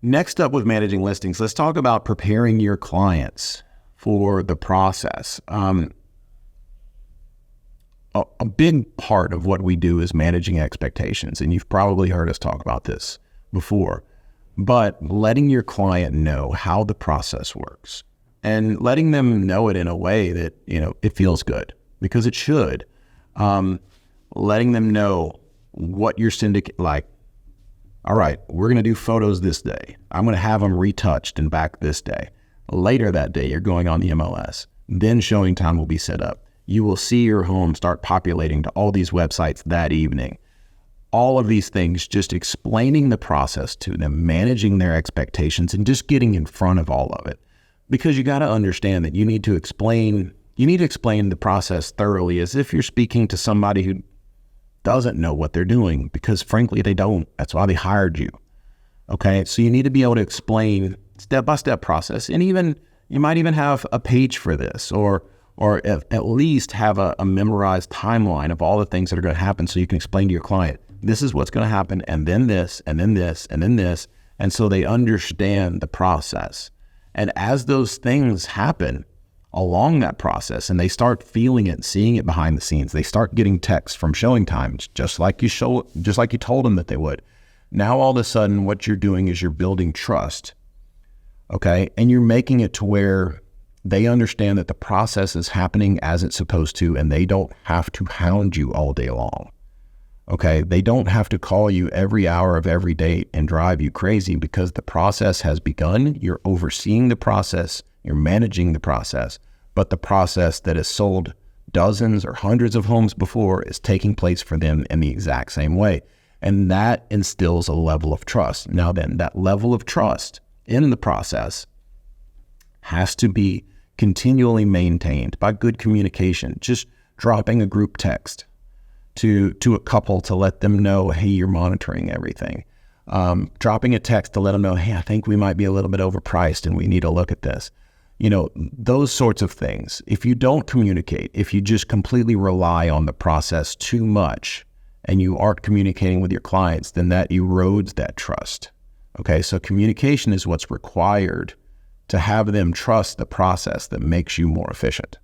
Next up with managing listings, let's talk about preparing your clients for the process. A big part of what we do is managing expectations, and you've probably heard us talk about this before, but letting your client know how the process works and letting them know it in a way that, it feels good, because it should. Letting them know what your syndicate, like, all right, we're going to do photos this day. I'm going to have them retouched and back this day. Later that day, you're going on the MLS. Then showing time will be set up. You will see your home start populating to all these websites that evening. All of these things, just explaining the process to them, managing their expectations, and just getting in front of all of it. Because you got to understand that you need to explain the process thoroughly, as if you're speaking to somebody who doesn't know what they're doing, because frankly, they don't. That's why they hired you. Okay. So you need to be able to explain step-by-step process. And you might even have a page for this, or at least have a memorized timeline of all the things that are going to happen, so you can explain to your client, this is what's going to happen, and then this, and then this, and then this. And so they understand the process. And as those things happen along that process, and they start feeling it, seeing it behind the scenes, they start getting texts from showing times, just like you told them that they would. Now, all of a sudden, what you're doing is you're building trust, okay? And you're making it to where they understand that the process is happening as it's supposed to, and they don't have to hound you all day long, okay? They don't have to call you every hour of every day and drive you crazy, because the process has begun. You're overseeing the process, you're managing the process, but the process that has sold dozens or hundreds of homes before is taking place for them in the exact same way. And that instills a level of trust. Now then, that level of trust in the process has to be continually maintained by good communication. Just dropping a group text to a couple to let them know, hey, you're monitoring everything. Dropping a text to let them know, hey, I think we might be a little bit overpriced and we need to look at this. Those sorts of things. If you don't communicate, if you just completely rely on the process too much and you aren't communicating with your clients, then that erodes that trust. Okay, so communication is what's required to have them trust the process that makes you more efficient.